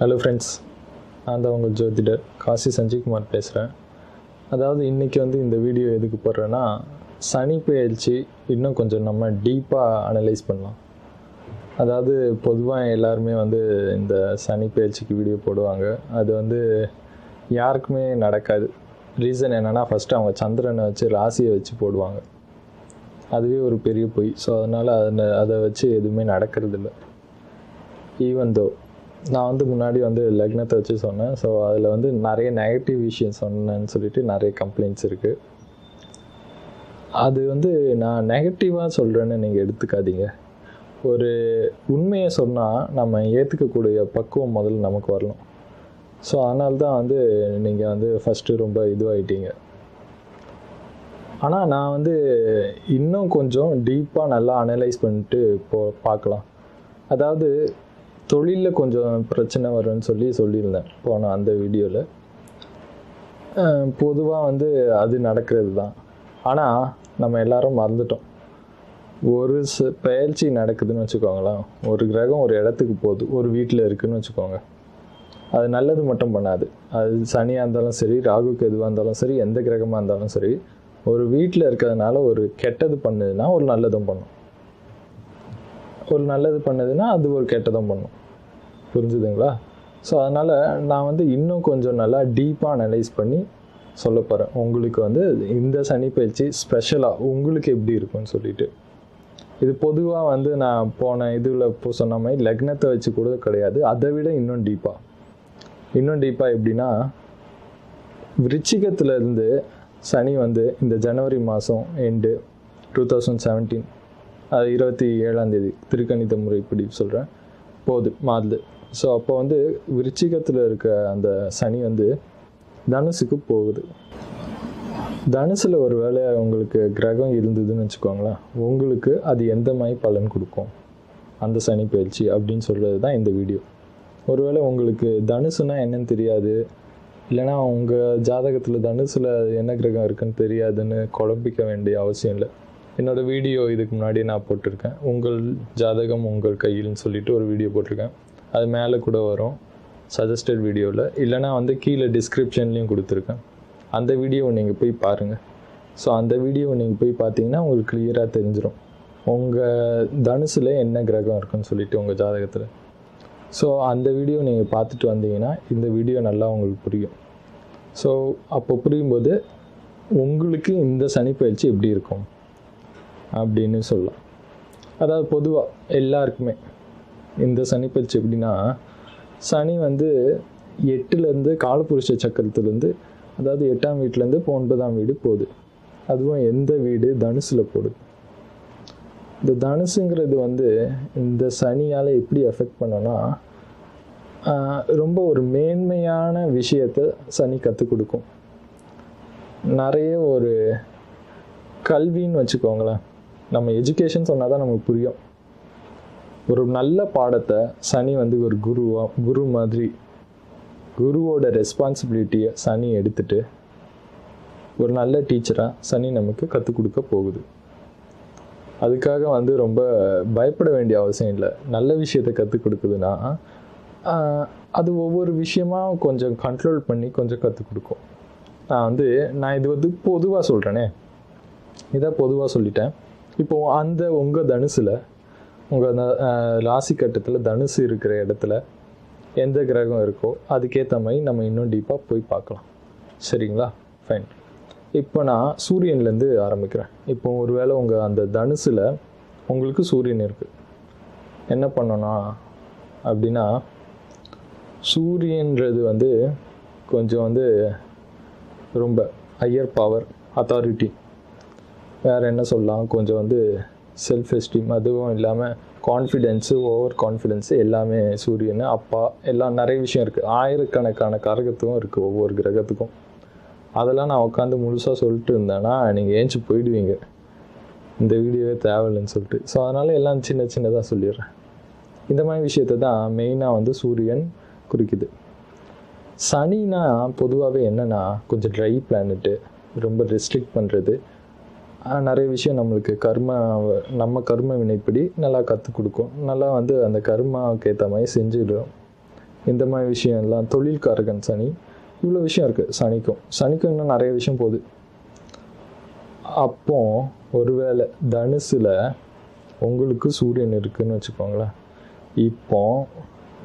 Hello friends, நான் தான் உங்கள் ஜோதிடர் காசி சஞ்சய்குமார் பேசுகிறேன். அதாவது இன்றைக்கி இந்த வீடியோ எதுக்கு போடுறேன்னா, சனி பெயர்ச்சி இன்னும் கொஞ்சம் நம்ம டீப்பாக அனலைஸ் பண்ணலாம். அதாவது பொதுவாக எல்லாருமே இந்த சனி பெயர்ச்சிக்கு வீடியோ போடுவாங்க. அது யாருக்குமே நடக்காது. ரீசன் என்னென்னா, ஃபஸ்ட்டு அவங்க சந்திரனை வச்சு ராசியை வச்சு போடுவாங்க. அதுவே ஒரு பெரிய பொய். ஸோ அதனால் அதை வச்சு எதுவுமே நடக்கிறதில்ல. ஈவன் தோ நான் முன்னாடி லக்னத்தை வச்சு சொன்னேன். ஸோ அதில் நிறைய நெகட்டிவ் விஷயம் சொன்னேன்னு சொல்லிட்டு நிறைய கம்ப்ளைண்ட்ஸ் இருக்குது. அது நான் நெகட்டிவாக சொல்கிறேன்னு நீங்கள் எடுத்துக்காதீங்க. ஒரு உண்மையை சொன்னால் நம்ம ஏற்றுக்கக்கூடிய பக்குவம் முதல்ல நமக்கு வரணும். ஸோ அதனால தான் நீங்கள் ஃபஸ்ட்டு ரொம்ப இதுவாகிட்டீங்க. ஆனால் நான் இன்னும் கொஞ்சம் டீப்பாக நல்லா அனலைஸ் பண்ணிட்டு பார்க்கலாம். அதாவது தொழிலில் கொஞ்சம் பிரச்சனை வரும்னு சொல்லியிருந்தேன் போன அந்த வீடியோவில். பொதுவாக அது நடக்கிறது தான். ஆனால் நம்ம எல்லாரும் மறந்துட்டோம். ஒரு பெயர்ச்சி நடக்குதுன்னு வச்சுக்கோங்களேன். ஒரு கிரகம் ஒரு இடத்துக்கு போகுது, ஒரு வீட்டில் இருக்குதுன்னு வச்சுக்கோங்க. அது நல்லது மட்டும் பண்ணாது. அது சனியாக இருந்தாலும் சரி, ராகுக்கு எதுவாக இருந்தாலும் சரி, எந்த கிரகமாக இருந்தாலும் சரி, ஒரு வீட்டில் இருக்கிறதுனால ஒரு கெட்டது பண்ணுதுன்னா ஒரு நல்லதும் பண்ணும். ஒரு நல்லது பண்ணுதுன்னா அது ஒரு கெட்டதும் பண்ணும். புரிஞ்சுதுங்களா? ஸோ அதனால் நான் இன்னும் கொஞ்சம் நல்லா டீப்பாக அனலைஸ் பண்ணி சொல்ல போகிறேன். உங்களுக்கு இந்த சனி பயிற்சி ஸ்பெஷலாக உங்களுக்கு எப்படி இருக்குன்னு சொல்லிட்டு. இது பொதுவாக நான் போன இதில் சொன்ன மாதிரி லக்னத்தை வச்சு கூட கிடையாது. அதை விட இன்னும் டீப்பாக எப்படின்னா, விருச்சிகத்திலேருந்து சனி இந்த ஜனவரி மாதம் எண்டு 2017, அது 27ஆம் தேதி திருக்கணித முறைப்படி சொல்கிறேன், மாறுது. ஸோ அப்போ விருச்சிகத்தில் இருக்க அந்த சனி தனுசுக்கு போகுது. தனுசில் ஒரு வேளை உங்களுக்கு கிரகம் இருந்ததுன்னு வச்சுக்கோங்களேன், உங்களுக்கு அது எந்த மாதிரி பலன் கொடுக்கும் அந்த சனி பயிற்சி அப்படின்னு சொல்கிறது தான் இந்த வீடியோ. ஒருவேளை உங்களுக்கு தனுசுனா என்னன்னு தெரியாது, இல்லைனா உங்கள் ஜாதகத்தில் தனுசில் என்ன கிரகம் இருக்குன்னு தெரியாதுன்னு குழப்பிக்க வேண்டிய அவசியம் இல்லை. என்னோடய வீடியோ இதுக்கு முன்னாடி நான் போட்டிருக்கேன். உங்கள் ஜாதகம் உங்கள் கையில்னு சொல்லிட்டு ஒரு வீடியோ போட்டிருக்கேன். அது மேலே கூட வரும் சஜஸ்டட் வீடியோவில், இல்லைனா கீழே டிஸ்கிரிப்ஷன்லேயும் கொடுத்துருக்கேன். அந்த வீடியோவை நீங்கள் போய் பாருங்கள். ஸோ அந்த வீடியோவை நீங்கள் போய் பார்த்தீங்கன்னா உங்களுக்கு கிளியராக தெரிஞ்சிடும் உங்கள் தனுசில் என்ன கிரகம் இருக்குன்னு சொல்லிட்டு உங்கள் ஜாதகத்தில். ஸோ அந்த வீடியோ நீங்கள் பார்த்துட்டு வந்தீங்கன்னா இந்த வீடியோ நல்லா உங்களுக்கு புரியும். ஸோ அப்போ புரியும்போது உங்களுக்கு இந்த சனி பயிற்சி எப்படி இருக்கும் அப்படின்னு சொல்லலாம். அதாவது பொதுவாக எல்லாருக்குமே இந்த சனி பயிற்சி எப்படின்னா, சனி 8லேருந்து காலபுருஷ சக்கரத்துலேருந்து, அதாவது 8ஆம் வீட்டிலேருந்து 9ஆம் வீடு போகுது. அதுவும் எந்த வீடு? தனுசில் போடுது. இந்த தனுசுங்கிறது இந்த சனியால் எப்படி எஃபெக்ட் பண்ணோன்னா, ரொம்ப ஒரு மேன்மையான விஷயத்தை சனி கற்றுக் கொடுக்கும். நிறைய ஒரு கல்வின்னு வச்சுக்கோங்களேன். நம்ம எஜுகேஷன் சொன்னால் தான் நமக்கு புரியும். ஒரு நல்ல பாடத்தை சனி ஒரு குரு மாதிரி, குருவோட ரெஸ்பான்சிபிலிட்டியை சனி எடுத்துட்டு ஒரு நல்ல டீச்சராக சனி நமக்கு கற்றுக் கொடுக்க போகுது. அதுக்காக ரொம்ப பயப்பட வேண்டிய அவசியம் இல்லை. நல்ல விஷயத்தை கற்றுக் கொடுக்குதுன்னா அது ஒவ்வொரு விஷயமாக கொஞ்சம் கண்ட்ரோல் பண்ணி கொஞ்சம் கற்றுக் கொடுக்கும். நான் இது பொதுவாக சொல்கிறேனே, இதை பொதுவாக சொல்லிட்டேன். இப்போது உங்கள் தனுசில், உங்கள் ராசி கட்டத்தில் தனுசு இருக்கிற இடத்துல எந்த கிரகம் இருக்கோ அதுக்கேற்ற மாதிரி நம்ம இன்னும் டீப்பாக போய் பார்க்கலாம். சரிங்களா? ஃபைன். இப்போ நான் சூரியன்லேருந்து ஆரம்பிக்கிறேன். இப்போ ஒரு வேளை உங்கள் அந்த தனுசில் உங்களுக்கு சூரியன் இருக்குது. என்ன பண்ணணும் அப்படின்னா, சூரியன்றது கொஞ்சம் ரொம்ப ஹையர் பவர், அத்தாரிட்டி, வேறு என்ன சொல்லலாம், கொஞ்சம் செல்ஃப் எஸ்டீம், அதுவும் இல்லாமல் கான்ஃபிடென்ஸு, ஓவர் கான்ஃபிடென்ஸு, எல்லாமே சூரியன், அப்பா, எல்லாம் நிறைய விஷயம் இருக்குது. ஆயிரக்கணக்கான காரகத்துவம் இருக்குது ஒவ்வொரு கிரகத்துக்கும். அதெல்லாம் நான் உட்காந்து முழுசாக சொல்லிட்டு இருந்தேன்னா நீங்கள் ஏஞ்சி போயிடுவீங்க, இந்த வீடியோவே தேவையில்லைன்னு சொல்லிட்டு. ஸோ அதனால் எல்லாம் சின்னதாக சொல்லிடுறேன். இந்த மாதிரி விஷயத்தை தான் மெயினாக சூரியன் குறிக்குது. சனினா பொதுவாகவே என்னென்னா, கொஞ்சம் ட்ரை பிளானட்டு, ரொம்ப ரெஸ்ட்ரிக்ட் பண்ணுறது, நிறைய விஷயம் நம்மளுக்கு நம்ம கர்ம வினைப்படி நல்லா கற்றுக் கொடுக்கும். நல்லா அந்த கர்மாவுக்கு ஏற்ற மாதிரி செஞ்சிடும். இந்த மாதிரி விஷயம் எல்லாம், தொழில்காரகன் சனி, இவ்வளோ விஷயம் இருக்குது சனிக்கும் இன்னும் நிறைய விஷயம் போகுது. அப்போ ஒருவேளை தனுசில் உங்களுக்கு சூரியன் இருக்குதுன்னு வச்சுக்கோங்களேன். இப்போ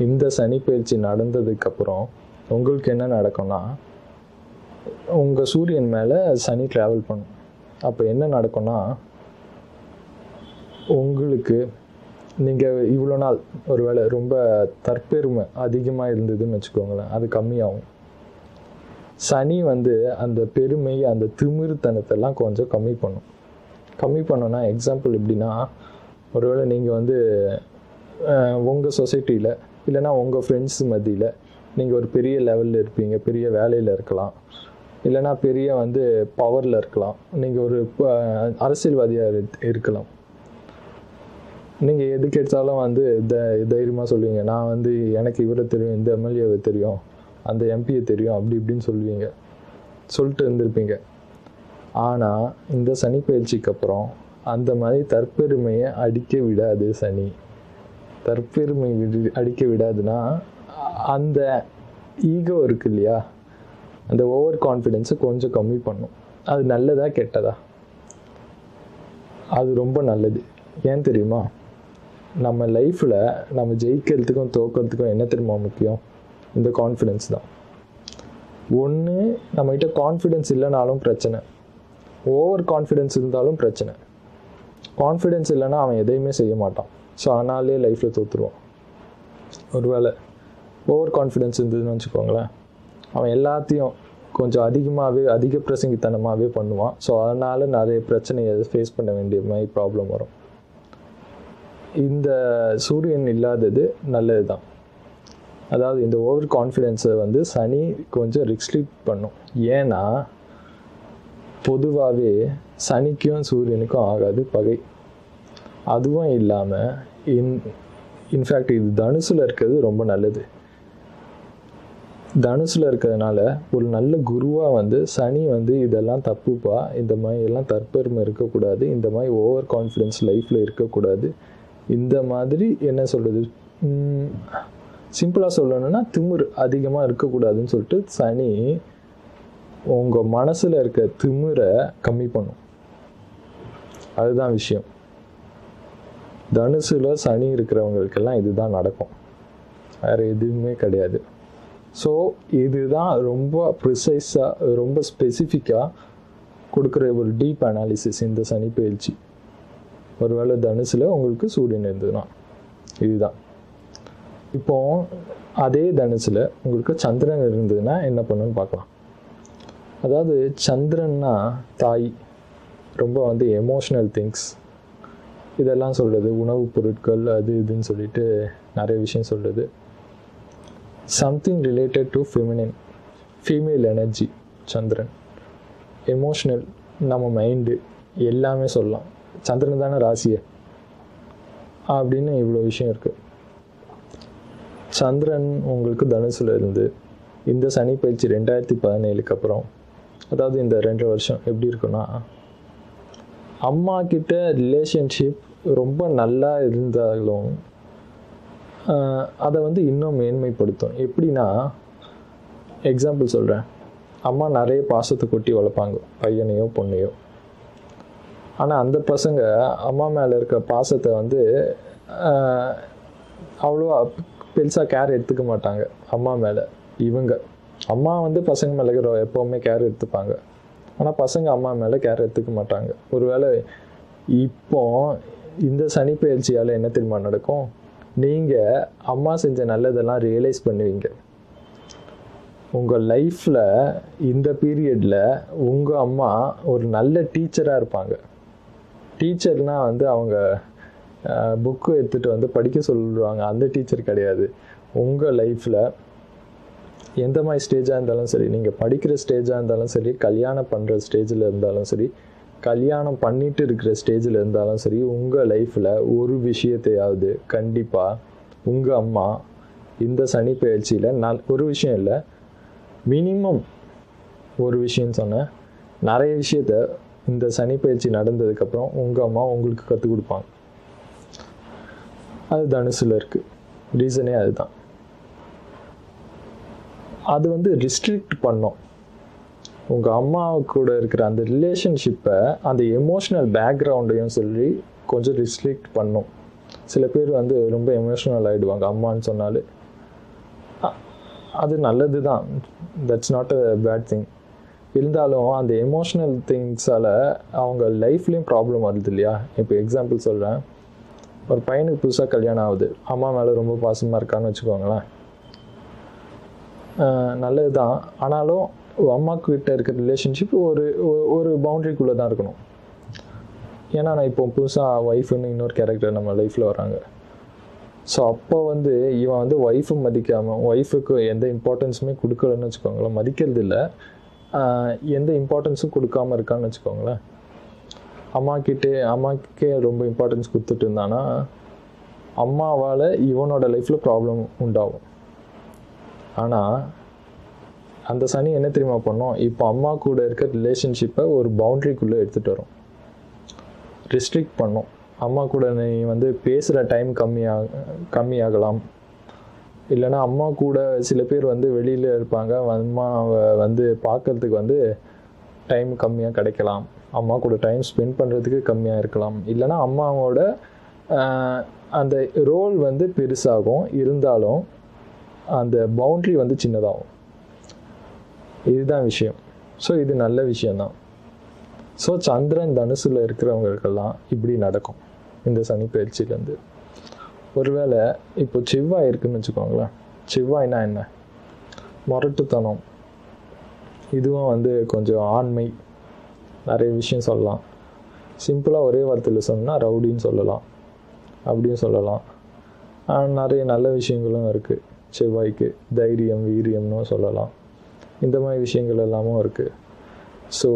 இந்த சனி பயிற்சி நடந்ததுக்கப்புறம் உங்களுக்கு என்ன நடக்கும்னா, உங்கள் சூரியன் மேலே சனி ட்ராவல் பண்ணும். அப்போ என்ன நடக்கும்னா, உங்களுக்கு நீங்கள் இவ்வளோ நாள் ஒருவேளை ரொம்ப தற்பெருமை அதிகமாக இருந்ததுன்னு வச்சுக்கோங்களேன், அது கம்மியாகும். சனி அந்த பெருமை, அந்த திமிருத்தனத்தெல்லாம் கொஞ்சம் கம்மி பண்ணோன்னா, எக்ஸாம்பிள் எப்படின்னா, ஒருவேளை நீங்கள் உங்கள் சொசைட்டியில் இல்லைனா உங்கள் ஃப்ரெண்ட்ஸ் மத்தியில் நீங்கள் ஒரு பெரிய லெவலில் இருப்பீங்க, பெரிய வேலையில் இருக்கலாம், இல்லைனா பெரிய பவரில் இருக்கலாம், நீங்கள் ஒரு அரசியல்வாதியாக இருக்கலாம். நீங்கள் எதுக்கு எடுத்தாலும் தைரியமாக சொல்லுவீங்க, நான் எனக்கு இவரை தெரியும், இந்த எம்எல்ஏவை தெரியும், அந்த எம்பியை தெரியும், அப்படி இப்படின்னு சொல்லிட்டு இருந்திருப்பீங்க. ஆனால் இந்த சனி பயிற்சிக்கு அப்புறம் அந்த மாதிரி தற்பெருமையை அடிக்க விடாது சனி. தற்பெருமை அடிக்க விடாதுன்னா, அந்த ஈகோ இருக்கு இல்லையா, அந்த ஓவர் கான்ஃபிடென்ஸை கொஞ்சம் கம்மி பண்ணும். அது நல்லதா கெட்டதா? அது ரொம்ப நல்லது. ஏன் தெரியுமா? நம்ம லைஃப்பில் நம்ம ஜெயிக்கிறதுக்கும் தோக்கிறதுக்கும் என்ன தெரியுமா முக்கியம்? இந்த கான்ஃபிடென்ஸ் தான். ஒன்று, நம்மகிட்ட கான்ஃபிடென்ஸ் இல்லைனாலும் பிரச்சனை, ஓவர் கான்ஃபிடென்ஸ் இருந்தாலும் பிரச்சனை. கான்ஃபிடென்ஸ் இல்லைன்னா அவன் எதையுமே செய்ய மாட்டான். ஸோ அதனாலே லைஃப்பில் தோற்றுருவான். ஒருவேளை ஓவர் கான்ஃபிடென்ஸ் இருந்ததுன்னு வச்சுக்கோங்களேன், அவன் எல்லாத்தையும் கொஞ்சம் அதிக பிரசங்கித்தனமாகவே பண்ணுவான். ஸோ அதனால் நிறைய பிரச்சனையை ஃபேஸ் பண்ண வேண்டிய மாதிரி ப்ராப்ளம் வரும். இந்த சூரியன் இல்லாதது நல்லது தான். அதாவது இந்த ஓவர் கான்ஃபிடென்ஸை சனி கொஞ்சம் ரெஸ்ட்ரிக்ட் பண்ணும். ஏன்னா பொதுவாகவே சனிக்கும் சூரியனுக்கும் ஆகாது பகை. அதுவும் இல்லாமல் இன்ஃபேக்ட் இது தனுசில் இருக்கிறது ரொம்ப நல்லது. தனுசில் இருக்கிறதுனால ஒரு நல்ல குருவாக சனி இதெல்லாம் தப்புப்பா, இந்த மாதிரி எல்லாம் தற்பெருமை இருக்கக்கூடாது, இந்த மாதிரி ஓவர் கான்ஃபிடென்ஸ் லைஃப்பில் இருக்கக்கூடாது, இந்த மாதிரி என்ன சொல்கிறது, சிம்பிளாக சொல்லணும்னா திமிர் அதிகமாக இருக்கக்கூடாதுன்னு சொல்லிட்டு சனி உங்கள் மனசில் இருக்க திமிரை கம்மி பண்ணும். அதுதான் விஷயம். தனுசில் சனி இருக்கிறவங்களுக்கெல்லாம் இதுதான் நடக்கும், வேறு எதுவுமே கிடையாது. ஸோ இதுதான் ரொம்ப ப்ரிசைஸாக, ரொம்ப ஸ்பெசிஃபிக்காக கொடுக்குற ஒரு டீப் அனாலிசிஸ் இந்த சனி பயிற்சி. ஒருவேளை தனுசில் உங்களுக்கு சூரியன் இருந்ததுன்னா இதுதான். இப்போ அதே தனுசில் உங்களுக்கு சந்திரன் இருந்ததுன்னா என்ன பண்ணுன்னு பார்க்கலாம். அதாவது சந்திரன்னா தாய், ரொம்ப எமோஷ்னல் திங்ஸ் இதெல்லாம் சொல்கிறது, உணவுப் பொருட்கள் அது இதுன்னு சொல்லிட்டு நிறைய விஷயம் சொல்கிறது. Something related to female energy. Chandran emotional, நம்ம மைண்டு எல்லாமே சொல்லலாம். சந்திரன் தானே ராசியை அப்படின்னு இவ்வளோ விஷயம் இருக்குது. சந்திரன் உங்களுக்கு தனுசில் இருந்து இந்த சனி பயிற்சி 2017 அப்புறம், அதாவது இந்த 2 வருஷம் எப்படி இருக்குன்னா, அம்மா கிட்ட ரிலேஷன்ஷிப் ரொம்ப நல்லா இருந்தாலும் அதை இன்னும் மேன்மைப்படுத்தும். எப்படின்னா, எக்ஸாம்பிள் சொல்கிறேன். அம்மா நிறைய பாசத்தை கொட்டி வளர்ப்பாங்க, பையனையோ பொண்ணையோ. ஆனால் அந்த பசங்க அம்மா மேலே இருக்க பாசத்தை அவ்வளோவா பெருசாக கேர் எடுத்துக்க மாட்டாங்க அம்மா மேலே. இவங்க அம்மா பசங்க மேலே எப்போவுமே கேர் எடுத்துப்பாங்க, ஆனால் பசங்க அம்மா மேலே கேர் எடுத்துக்க மாட்டாங்க. ஒருவேளை இப்போ இந்த சனி பயிற்சியால் என்ன தெரியுமா நடக்கும், நீங்கள் அம்மா செஞ்ச நல்லதெல்லாம் ரியலைஸ் பண்ணுவீங்க. உங்கள் லைஃப்பில் இந்த பீரியடில் உங்கள் அம்மா ஒரு நல்ல டீச்சராக இருப்பாங்க. டீச்சர்னால் அவங்க புக்கு எடுத்துகிட்டு படிக்க சொல்லுவாங்க, அந்த டீச்சர் கிடையாது. உங்கள் லைஃப்பில் எந்த மாதிரி ஸ்டேஜாக இருந்தாலும் சரி, நீங்கள் படிக்கிற ஸ்டேஜாக இருந்தாலும் சரி, கல்யாணம் பண்ணுற ஸ்டேஜில் இருந்தாலும் சரி, கல்யாணம் பண்ணிட்டு இருக்கிற ஸ்டேஜில் இருந்தாலும் சரி, உங்கள் லைஃப்பில் ஒரு விஷயத்தையாவது கண்டிப்பாக உங்கள் அம்மா இந்த சனி பயிற்சியில் ஒரு விஷயம் இல்லை, மினிமம் ஒரு விஷயம் சொன்னேன், நிறைய விஷயத்த இந்த சனி பயிற்சி நடந்ததுக்கப்புறம் உங்கள் அம்மா உங்களுக்கு கற்றுக் கொடுப்பாங்க. அது தனுசில் இருக்குது. ரீசனே அதுதான். அது வந்து ரிஸ்ட்ரிக்ட் பண்ணும். உங்கள் அம்மா கூட இருக்கிற அந்த ரிலேஷன்ஷிப்பை, அந்த எமோஷ்னல் பேக்ரவுண்டையும் சொல்லி கொஞ்சம் ரிஸ்ட்ரிக்ட் பண்ணும். சில பேர் வந்து ரொம்ப எமோஷ்னல் ஆகிடுவாங்க அம்மான்னு சொன்னாலே. அது நல்லது தான், that's not a bad thing. இருந்தாலும் அந்த எமோஷ்னல் திங்ஸால் அவங்க லைஃப்லேயும் ப்ராப்ளம் வருது இல்லையா? இப்போ எக்ஸாம்பிள் சொல்கிறேன். ஒரு பையனுக்கு புதுசாக கல்யாணம் ஆகுது, அம்மா மேலே ரொம்ப பாசமாக இருக்கான்னு வச்சுக்கோங்களேன். நல்லது தான். ஆனாலும் அம்மாக்கிட்ட இருக்கிற ரிலேஷன்ஷிப் ஒரு பவுண்ட்ரிக்குள்ளே தான் இருக்கணும். ஏன்னா நான் இப்போ புதுசாக ஒய்ஃபுன்னு இன்னொரு கேரக்டர் நம்ம லைஃப்பில் வராங்க. ஸோ அப்போ வந்து இவன் வந்து ஒய்ஃபை மதிக்காமல், ஒய்ஃபுக்கு எந்த இம்பார்ட்டன்ஸுமே கொடுக்கலன்னு வச்சுக்கோங்களேன், மதிக்கிறது இல்லை, எந்த இம்பார்ட்டன்ஸும் கொடுக்காமல் இருக்கான்னு வச்சுக்கோங்களேன். அம்மாக்கே ரொம்ப இம்பார்ட்டன்ஸ் கொடுத்துட்டு இருந்தானா அம்மாவால் இவனோட லைஃப்பில் ப்ராப்ளம் உண்டாகும். ஆனால் அந்த சனி என்ன தெரியுமா பண்ணும்? இப்போ அம்மா கூட இருக்க ரிலேஷன்ஷிப்பை ஒரு பவுண்ட்ரிக்குள்ளே எடுத்துகிட்டு வரும், ரெஸ்ட்ரிக்ட் பண்ணும். அம்மா கூட நீ வந்து பேசுகிற டைம் கம்மியாகலாம். இல்லைனா அம்மா கூட சில பேர் வந்து வெளியில் இருப்பாங்க, அம்மாவை வந்து பார்க்கறதுக்கு வந்து டைம் கம்மியாக கிடைக்கலாம், அம்மா கூட டைம் ஸ்பெண்ட் பண்ணுறதுக்கு கம்மியாக இருக்கலாம். இல்லைனா அம்மாவோட அந்த ரோல் வந்து பெருசாகும், இருந்தாலும் அந்த பவுண்ட்ரி வந்து சின்னதாகும். இதுதான் விஷயம். ஸோ இது நல்ல விஷயந்தான். ஸோ சந்திரன் தனுசில் இருக்கிறவங்களுக்கெல்லாம் இப்படி நடக்கும் இந்த சனி பயிற்சியிலேருந்து. ஒருவேளை இப்போ செவ்வாய் இருக்குன்னு வச்சுக்கோங்களேன். செவ்வாய்னா என்ன? முரட்டுத்தனம். இதுவும் வந்து கொஞ்சம் ஆண்மை, நிறைய விஷயம் சொல்லலாம். சிம்பிளாக ஒரே வார்த்தையில் சொன்னால் ரவுடின்னு சொல்லலாம், அப்படியும் சொல்லலாம். நிறைய நல்ல விஷயங்களும் இருக்குது செவ்வாய்க்கு. தைரியம், வீரியம்னு சொல்லலாம். இந்த மாதிரி விஷயங்கள் எல்லாமும் இருக்குது. ஸோ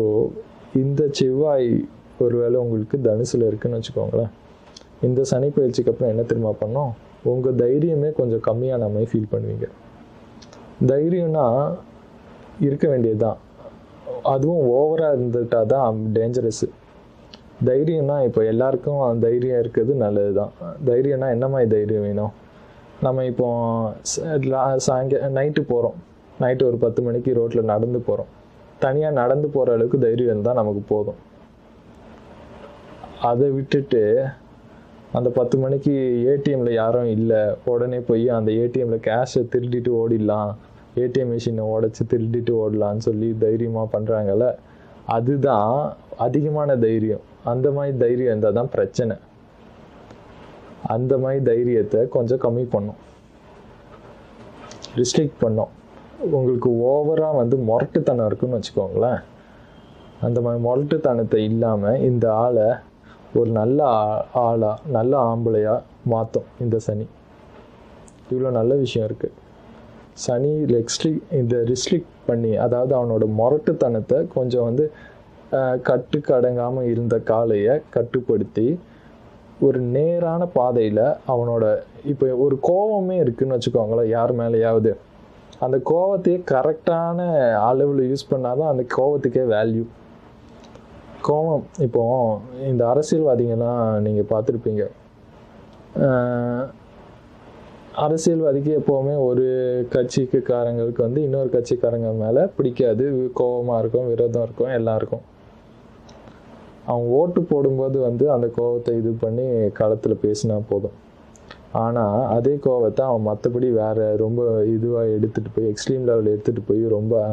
இந்த செவ்வாய் ஒருவேளை உங்களுக்கு தனுசில் இருக்குதுன்னு வச்சுக்கோங்களேன். இந்த சனி பயிற்சிக்கு அப்புறம் என்ன தெரியுமா பண்ணோம்? உங்கள் தைரியமே கொஞ்சம் கம்மியான மாதிரி ஃபீல் பண்ணுவீங்க. தைரியம்னா இருக்க வேண்டியது தான், அதுவும் ஓவராக இருந்துட்டால் தான் டேஞ்சரஸ்ஸு. தைரியம்னா இப்போ எல்லாருக்கும் தைரியம் இருக்கிறது நல்லது தான். தைரியம்னா என்ன மாதிரி தைரியம் வேணும்? நம்ம இப்போ நைட்டு போகிறோம், நைட்டு ஒரு 10 மணிக்கு ரோட்டில் நடந்து போகிறோம். தனியாக நடந்து போகிற அளவுக்கு தைரியம் இருந்தால் நமக்கு போதும். அதை விட்டுட்டு அந்த 10 மணிக்கு ஏடிஎம்மில் யாரும் இல்லை, உடனே போய் அந்த ஏடிஎம்மில் கேஷை திருடிட்டு ஓடிடலாம், ஏடிஎம் மிஷினை உடச்சி திருடிட்டு ஓடலான்னு சொல்லி தைரியமாக பண்ணுறாங்கல்ல, அதுதான் அதிகமான தைரியம். அந்த மாதிரி தைரியம் இருந்தால் தான் பிரச்சனை. அந்த மாதிரி தைரியத்தை கொஞ்சம் கம்மி பண்ணும், ரிஸ்ட்ரிக்ட் பண்ணும். உங்களுக்கு ஓவராக வந்து முரட்டுத்தனம் இருக்குன்னு வச்சுக்கோங்களேன். அந்த மாதிரி முரட்டுத்தனத்தை இல்லாமல் இந்த ஆளை ஒரு நல்ல ஆளாக, நல்ல ஆம்பளையாக மாற்றும் இந்த சனி. இவ்வளோ நல்ல விஷயம் இருக்குது. சனி இந்த ரிஸ்ட்ரிக்ட் பண்ணி, அதாவது அவனோட முரட்டுத்தனத்தை கொஞ்சம் வந்து கட்டுக்கு அடங்காமல் இருந்த காலையை கட்டுப்படுத்தி ஒரு நேரான பாதையில் அவனோட, இப்போ ஒரு கோபமே இருக்குதுன்னு வச்சுக்கோங்களேன் யார் மேலேயாவது, அந்த கோபத்தையே கரெக்டான அளவில் யூஸ் பண்ணாதான் அந்த கோபத்துக்கே வேல்யூ. கோபம் இப்போ இந்த அரசியல்வாதிகள்லாம் நீங்கள் பார்த்துருப்பீங்க. அரசியல்வாதிக்கு எப்போவுமே ஒரு கட்சிக்காரங்களுக்கு வந்து இன்னொரு கட்சிக்காரங்க மேலே பிடிக்காது, கோபமாக இருக்கும், விரோதம் இருக்கும், எல்லாம் இருக்கும். அவன் ஓட்டு போடும்போது வந்து அந்த கோபத்தை இது பண்ணி களத்தில் பேசினா போதும். ஆனால் அதே கோபத்தை அவன் மற்றபடி வேறு ரொம்ப இதுவாக எடுத்துகிட்டு போய், எக்ஸ்ட்ரீம் லெவலில் எடுத்துகிட்டு போய் ரொம்ப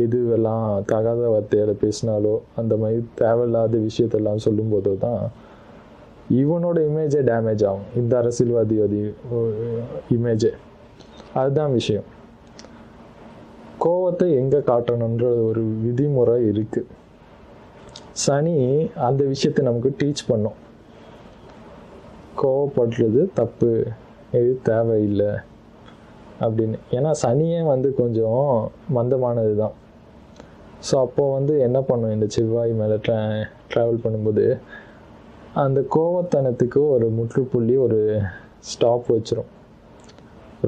இதுவெல்லாம் தகாத வார்த்தையில் பேசினாலோ, அந்த மாதிரி தேவையில்லாத விஷயத்தெல்லாம் சொல்லும்போது தான் இவனோட இமேஜே டேமேஜ் ஆகும், இந்த அரசியல்வாதி இமேஜே. அதுதான் விஷயம். கோபத்தை எங்கே காட்டணுன்ற ஒரு விதிமுறை இருக்குது. சனி அந்த விஷயத்தை நமக்கு டீச் பண்ணும். கோவப்படுறது தப்பு, இது தேவையில்லை அப்படின்னு. ஏன்னா சனியே வந்து கொஞ்சம் மந்தமானது தான். ஸோ அப்போது வந்து என்ன பண்ணும், இந்த செவ்வாய் மேலே ட்ராவல் பண்ணும்போது அந்த கோவத்தனத்துக்கு ஒரு முற்றுப்புள்ளி, ஒரு ஸ்டாப் வச்சிரும்.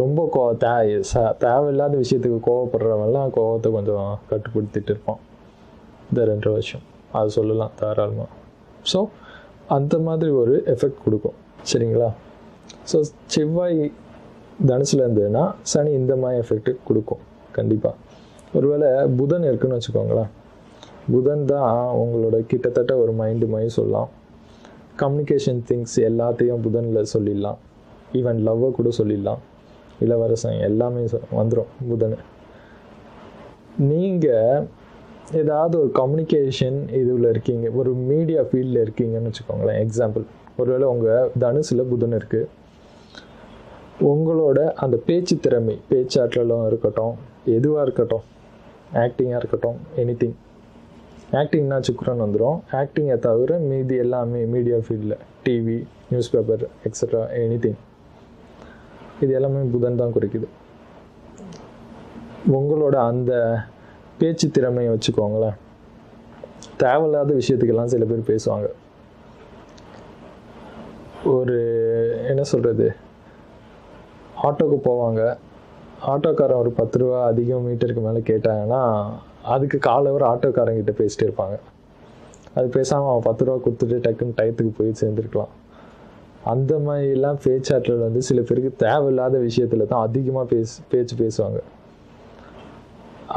ரொம்ப தேவையில்லாத விஷயத்துக்கு கோவப்படுறவன்லாம் கோவத்தை கொஞ்சம் கட்டுப்படுத்திட்டு இருப்பான் இந்த 2 வருஷம், அது சொல்லலாம் தாராளமாக. ஸோ அந்த மாதிரி ஒரு எஃபெக்ட் கொடுக்கும், சரிங்களா? ஸோ செவ்வாய் தனுசில் இருந்ததுன்னா சனி இந்த மாதிரி எஃபெக்ட் கொடுக்கும். கண்டிப்பாக. ஒருவேளை புதன் இருக்குன்னு வச்சுக்கோங்களேன். புதன் தான் உங்களோட கிட்டத்தட்ட ஒரு மைண்டு மாதிரி சொல்லலாம். கம்யூனிகேஷன் திங்ஸ் எல்லாத்தையும் புதனில் சொல்லிடலாம். ஈவன் லவ்வை கூட சொல்லிடலாம். இளவரசன் எல்லாமே வந்துடும் புதன். நீங்கள் ஏதாவது ஒரு கம்யூனிகேஷன் இதில் இருக்கீங்க, ஒரு மீடியா ஃபீல்டில் இருக்கீங்கன்னு வச்சுக்கோங்களேன். எக்ஸாம்பிள், ஒருவேளை உங்கள் தனுசில் புதன் இருக்குது. உங்களோட அந்த பேச்சு திறமை, பேச்சாற்றலும் இருக்கட்டும், எதுவாக இருக்கட்டும், ஆக்டிங்காக இருக்கட்டும், எனிதிங். ஆக்டிங்னா சுக்ரன் வந்துடும். ஆக்டிங்கை தவிர மீதி எல்லாமே மீடியா ஃபீல்டில், TV, news paper, extra, anything, இது எல்லாமே புதன் தான் குறிக்குது. உங்களோட அந்த பேச்சு திறமையை வச்சுக்கோங்களேன். தேவையில்லாத விஷயத்துக்கெல்லாம் சில பேர் பேசுவாங்க. ஒரு என்ன சொல்கிறது, ஆட்டோக்கு போவாங்க. ஆட்டோக்காரன் ஒரு 10 ரூபா அதிகம் மீட்டருக்கு மேலே கேட்டாங்கன்னா அதுக்கு காலவர் ஆட்டோக்காரங்கிட்ட பேசிட்டு இருப்பாங்க. அது பேசாமல் அவன் 10 ரூபா கொடுத்துட்டு டக்குன்னு டயத்துக்கு போய் சேர்ந்துருக்கலாம். அந்த மாதிரிலாம் பேச்சாற்றல் வந்து சில பேருக்கு தேவையில்லாத விஷயத்தில் தான் அதிகமாக பேச்சு பேசுவாங்க.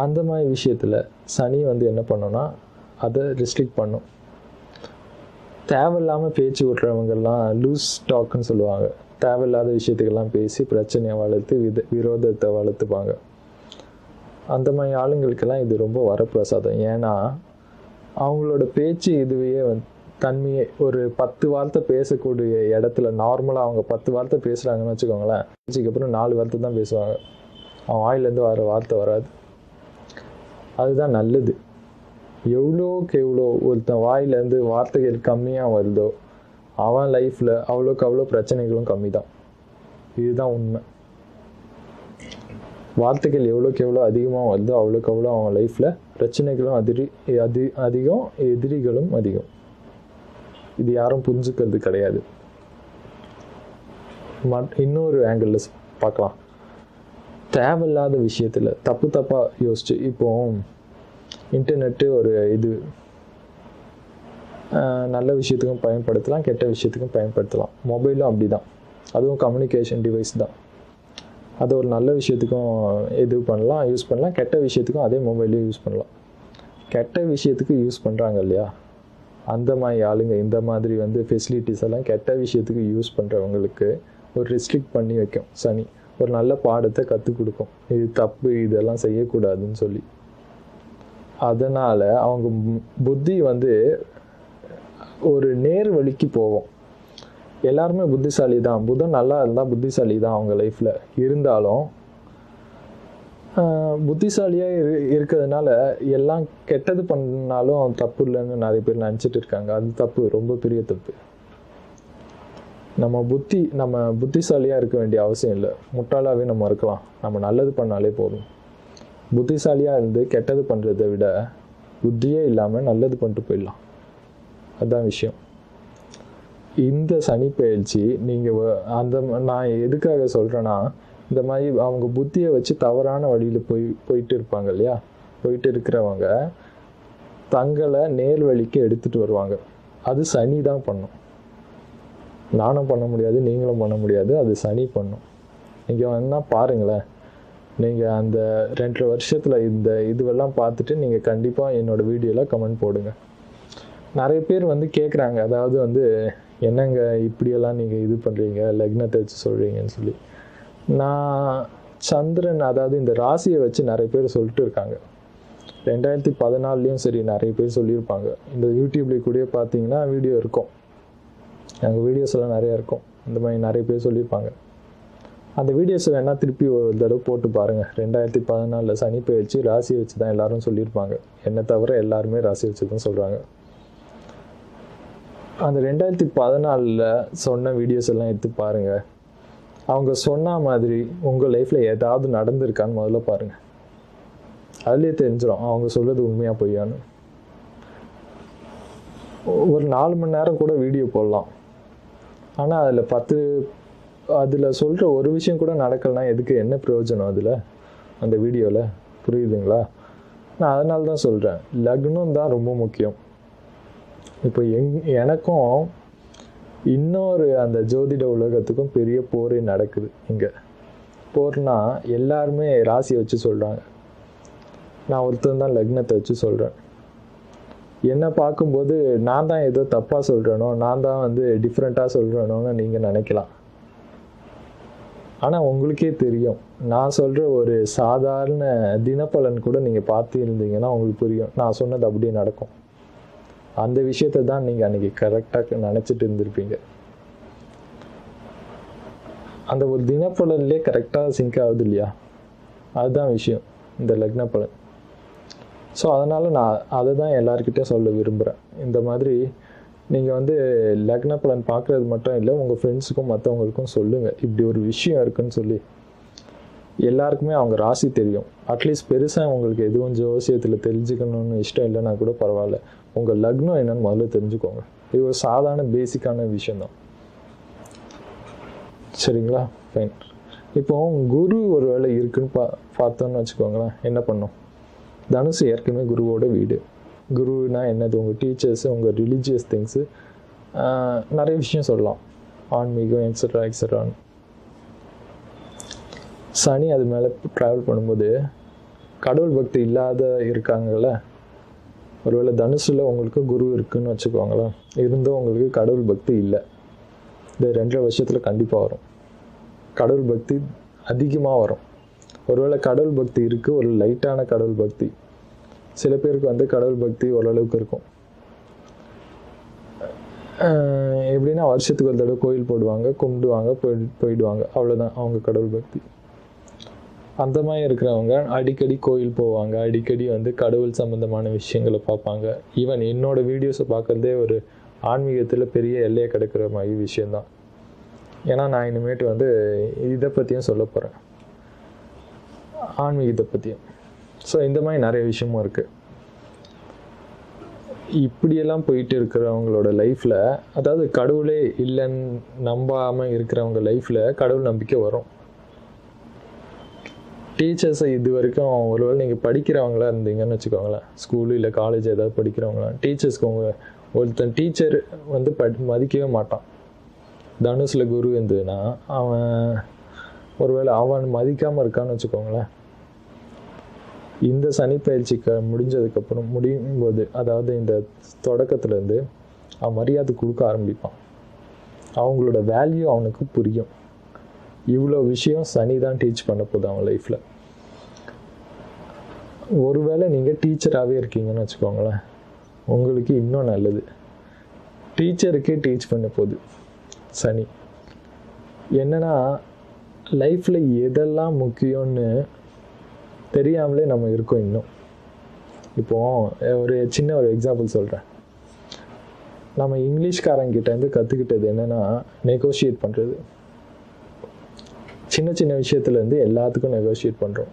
அந்த மாதிரி விஷயத்தில் சனி வந்து என்ன பண்ணோன்னா அதை ரெஸ்ட்ரிக்ட் பண்ணும். தேவையில்லாமல் பேச்சு விட்றவங்கெல்லாம் லூஸ் டாக்குன்னு சொல்லுவாங்க. தேவையில்லாத விஷயத்துக்கெல்லாம் பேசி பிரச்சனையை வளர்த்து விரோதத்தை வளர்த்துப்பாங்க. அந்த மாதிரி ஆளுங்களுக்கெல்லாம் இது ரொம்ப வரப்பிரசாதம். ஏன்னா அவங்களோட பேச்சு இதுவே தன்மையை ஒரு 10 வார்த்தை பேசக்கூடிய இடத்துல நார்மலாக அவங்க 10 வார்த்தை பேசுகிறாங்கன்னு வச்சுக்கோங்களேன். பேச்சுக்கப்புறம் 4 வார்த்தை தான் பேசுவாங்க. அவன் வாயிலேருந்து வர வார்த்தை வராது. அதுதான் நல்லது. எவ்வளோக்கு எவ்வளோ ஒருத்தன் வாயிலேருந்து வார்த்தைகள் கம்மியாக வருதோ அவன் லைஃப்பில் அவ்வளோக்கு அவ்வளோ பிரச்சனைகளும் கம்மி தான். இதுதான் உண்மை. வார்த்தைகள் எவ்வளோக்கு எவ்வளோ அதிகமாக வருதோ அவ்வளோக்கு அவ்வளோ அவன் லைஃப்பில் பிரச்சனைகளும் அதிகம், எதிரிகளும் அதிகம். இது யாரும் புரிஞ்சுக்கிறது கிடையாது. இன்னொரு ஆங்கிளில் பார்க்கலாம். தேவையில்லாத விஷயத்தில் தப்பாக யோசிச்சு, இப்போ இன்டர்நெட்டு ஒரு இது நல்ல விஷயத்துக்கும் பயன்படுத்தலாம், கெட்ட விஷயத்துக்கும் பயன்படுத்தலாம். மொபைலும் அப்படி தான். அதுவும் கம்யூனிகேஷன் டிவைஸ் தான். அதை ஒரு நல்ல விஷயத்துக்கும் இது பண்ணலாம், யூஸ் பண்ணலாம். கெட்ட விஷயத்துக்கும் அதே மொபைலையும் யூஸ் பண்ணலாம். கெட்ட விஷயத்துக்கு யூஸ் பண்ணுறாங்க இல்லையா, அந்த மாதிரி ஆளுங்க இந்த மாதிரி ஃபெசிலிட்டிஸ் எல்லாம் கெட்ட விஷயத்துக்கு யூஸ் பண்ணுறவங்களுக்கு ஒரு ரெஸ்ட்ரிக்ட் பண்ணி வைக்கும் சனி. ஒரு நல்ல பாடத்தை கற்றுக் கொடுக்கும். இது தப்பு, இதெல்லாம் செய்யக்கூடாதுன்னு சொல்லி. அதனால் அவங்க புத்தி ஒரு நேர் வழிக்கு போவோம். எல்லாருமே புத்திசாலி தான். புதன் நல்லா இருந்தால் புத்திசாலி தான் அவங்க லைஃப்பில். இருந்தாலும் புத்திசாலியாக இருக்கிறதுனால எல்லாம் கெட்டது பண்ணாலும் தப்பு இல்லைன்னு நிறைய பேர் நினச்சிட்டு இருக்காங்க. அது தப்பு, ரொம்ப பெரிய தப்பு. நம்ம புத்திசாலியாக இருக்க வேண்டிய அவசியம் இல்லை. முட்டாளாகவே நம்ம இருக்கலாம். நம்ம நல்லது பண்ணாலே போதும். புத்திசாலியாக இருந்து கெட்டது பண்ணுறதை விட புத்தியே இல்லாமல் நல்லது பண்ணிட்டு போயிடலாம். அதுதான் விஷயம். இந்த சனி பயிற்சி நீங்கள் நான் எதுக்காக சொல்கிறேன்னா, இந்த மாதிரி அவங்க புத்தியை வச்சு தவறான வழியில் போயிட்டு இருப்பாங்க இல்லையா, போயிட்டு இருக்கிறவங்க தங்களை நேர் வழிக்கு எடுத்துகிட்டு வருவாங்க. அது சனி தான் பண்ணும். நானும் பண்ண முடியாது, நீங்களும் பண்ண முடியாது. அது சனி பண்ணும். நீங்கள் பாருங்களேன். நீங்கள் அந்த 2 வருஷத்தில் இதுவெல்லாம் பார்த்துட்டு நீங்கள் கண்டிப்பாக என்னோடய வீடியோவில் கமெண்ட் போடுங்க. நிறைய பேர் கேட்குறாங்க, அதாவது என்னங்க இப்படியெல்லாம் நீங்கள் இது பண்ணுறீங்க, லக்னத்தை வச்சு சொல்கிறீங்கன்னு சொல்லி. நான் சந்திரன், அதாவது இந்த ராசியை வச்சு நிறைய பேர் சொல்லிட்டு இருக்காங்க. 2014 சரி நிறைய பேர் சொல்லியிருப்பாங்க. இந்த யூடியூப்லேயே கூட பார்த்தீங்கன்னா வீடியோ இருக்கும். எங்கள் வீடியோஸ் எல்லாம் நிறையா இருக்கும். இந்த மாதிரி நிறைய பேர் சொல்லியிருப்பாங்க. அந்த வீடியோஸ் வேணால் திருப்பி ஒரு தடவை போட்டு பாருங்கள். 2014 சனி பயிற்சி ராசியை வச்சு தான் எல்லாரும் சொல்லியிருப்பாங்க. என்னை தவிர எல்லாருமே ராசி வச்சு தான் சொல்கிறாங்க. அந்த 2014 சொன்ன வீடியோஸ் எல்லாம் எடுத்து பாருங்கள். அவங்க சொன்ன மாதிரி உங்கள் லைஃப்பில் ஏதாவது நடந்திருக்கான்னு முதல்ல பாருங்கள். அதுலேயே தெரிஞ்சிடும் அவங்க சொல்கிறது உண்மையாக பொய்யான்னு. ஒரு 4 மணி நேரம் கூட வீடியோ போடலாம். ஆனால் அதில் சொல்கிற ஒரு விஷயம் கூட நடக்கலைன்னா எதுக்கு, என்ன பிரயோஜனம் அதில், அந்த வீடியோவில்? புரியுதுங்களா? நான் அதனால தான் சொல்கிறேன், லக்னம் தான் ரொம்ப முக்கியம். இப்போ எனக்கும் இன்னொரு அந்த ஜோதிட உலகத்துக்கும் பெரிய போரே நடக்குது இங்கே. போர்னா எல்லாருமே ராசியை வச்சு சொல்கிறாங்க. நான் ஒருத்தன் தான் லக்னத்தை வச்சு சொல்கிறேன். என்னை பார்க்கும்போது நான் தான் ஏதோ தப்பாக சொல்கிறேனோ, நான் தான் வந்து டிஃப்ரெண்ட்டாக சொல்கிறேனோன்னு நீங்கள் நினைக்கலாம். ஆனால் உங்களுக்கே தெரியும், நான் சொல்கிற ஒரு சாதாரண தினப்பலன் கூட நீங்கள் பார்த்து இருந்தீங்கன்னா உங்களுக்கு புரியும் நான் சொன்னது அப்படியே நடக்கும். அந்த விஷயத்தை தான் நீங்கள் அன்றைக்கி கரெக்டாக நினச்சிட்டு இருந்திருப்பீங்க. அந்த ஒரு தினப்பலன்லேயே கரெக்டாக சிங்க் ஆகுது இல்லையா, அதுதான் விஷயம் இந்த லக்ன பலன். ஸோ அதனால் நான் அதை தான் எல்லாருக்கிட்டே சொல்ல விரும்புகிறேன். இந்த மாதிரி நீங்கள் வந்து லக்ன பலன் பார்க்குறது மட்டும் இல்லை, உங்கள் ஃப்ரெண்ட்ஸுக்கும் மற்றவங்களுக்கும் சொல்லுங்கள் இப்படி ஒரு விஷயம் இருக்குன்னு சொல்லி. எல்லாருக்குமே அவங்க ராசி தெரியும். அட்லீஸ்ட் பெருசாக உங்களுக்கு எதுவும் ஜோசியத்தில் தெரிஞ்சுக்கணும்னு இஷ்டம் இல்லைன்னா கூட பரவாயில்ல, உங்கள் லக்னம் என்னன்னு முதல்ல தெரிஞ்சுக்கோங்க. இது ஒரு சாதாரண பேசிக்கான விஷயந்தான். சரிங்களா? ஃபைன். இப்போ குரு ஒரு வேளை இருக்குன்னு பார்த்தோன்னு வச்சுக்கோங்களேன், என்ன பண்ணும்? தனுசு ஏற்கனவே குருவோட வீடு. குருனா என்னது? உங்கள் டீச்சர்ஸு, உங்கள் ரிலீஜியஸ் திங்ஸு, நிறைய விஷயம் சொல்லலாம், ஆன்மீகம் எக்ஸட்ரா எக்ஸட்ரான்னு. சனி அது மேலே ட்ராவல் பண்ணும்போது கடவுள் பக்தி இல்லாத இருக்காங்கல்ல, ஒருவேளை தனுசில் உங்களுக்கு குரு இருக்குன்னு வச்சுக்கோங்களேன், இருந்தும் உங்களுக்கு கடவுள் பக்தி இல்லை, இந்த 2.5 வருஷத்தில் கண்டிப்பாக வரும். கடவுள் பக்தி அதிகமாக வரும். ஒருவேளை கடவுள் பக்தி இருக்குது, ஒரு லைட்டான கடவுள் பக்தி. சில பேருக்கு வந்து கடவுள் பக்தி ஓரளவுக்கு இருக்கும். எப்படின்னா வருஷத்துக்கு ஒரு தடவை கோயில் போடுவாங்க, கும்பிடுவாங்க, போயிடுவாங்க, அவ்வளோதான் அவங்க கடவுள் பக்தி. அந்த மாதிரி இருக்கிறவங்க அடிக்கடி கோயில் போவாங்க, அடிக்கடி வந்து கடவுள் சம்மந்தமான விஷயங்களை பார்ப்பாங்க. ஈவன் என்னோடய வீடியோஸை பார்க்குறதே ஒரு ஆன்மீகத்தில் பெரிய எல்லையை கிடக்கிற மாதிரி விஷயந்தான். ஏன்னா நான் இனிமேட்டு வந்து இதை பற்றியும் சொல்ல போகிறேன், ஆன்மீகத்தை பற்றியும். ஸோ இந்த மாதிரி நிறைய விஷயமும் இருக்குது. இப்படியெல்லாம் போயிட்டு இருக்கிறவங்களோட லைஃப்பில், அதாவது கடவுளே இல்லைன்னு நம்பாமல் இருக்கிறவங்க லைஃப்பில் கடவுள் நம்பிக்கை வரும். டீச்சர்ஸை இது வரைக்கும் ஒருவேளை நீங்கள் படிக்கிறவங்களா இருந்தீங்கன்னு வச்சுக்கோங்களேன், ஸ்கூலு இல்லை காலேஜ் ஏதாவது படிக்கிறவங்களாம், டீச்சர்ஸ்க்கு ஒருத்தன் டீச்சர் வந்து மதிக்கவே மாட்டான். தனுஷில் குரு இருந்ததுன்னா அவன் ஒருவேளை அவன் மதிக்காமல் இருக்கான்னு வச்சுக்கோங்களேன், இந்த சனி பயிற்சி முடிஞ்சதுக்கப்புறம் முடியும் போது, அதாவது இந்த தொடக்கத்துலேருந்து அவன் மரியாதை கொடுக்க ஆரம்பிப்பான். அவங்களோட வேல்யூ அவனுக்கு புரியும். இவ்வளோ விஷயம் சனி தான் டீச் பண்ண போகுது அவன் லைஃப்பில். ஒருவேளை நீங்கள் டீச்சராகவே இருக்கீங்கன்னு வச்சுக்கோங்களேன், உங்களுக்கு இன்னும் நல்லது. டீச்சருக்கே டீச் பண்ண போகுது சனி. என்னன்னா லைஃப்பில் எதெல்லாம் முக்கியம்னு தெரியாமலே நம்ம இருக்கோம் இன்னும். இப்போது ஒரு சின்ன ஒரு எக்ஸாம்பிள் சொல்கிறேன். நம்ம இங்கிலீஷ்காரங்கிட்டேருந்து கற்றுக்கிட்டது என்னென்னா நெகோஷியேட் பண்ணுறது. சின்ன சின்ன விஷயத்துலேருந்து எல்லாத்துக்கும் நெகோஷியேட் பண்ணுறோம்.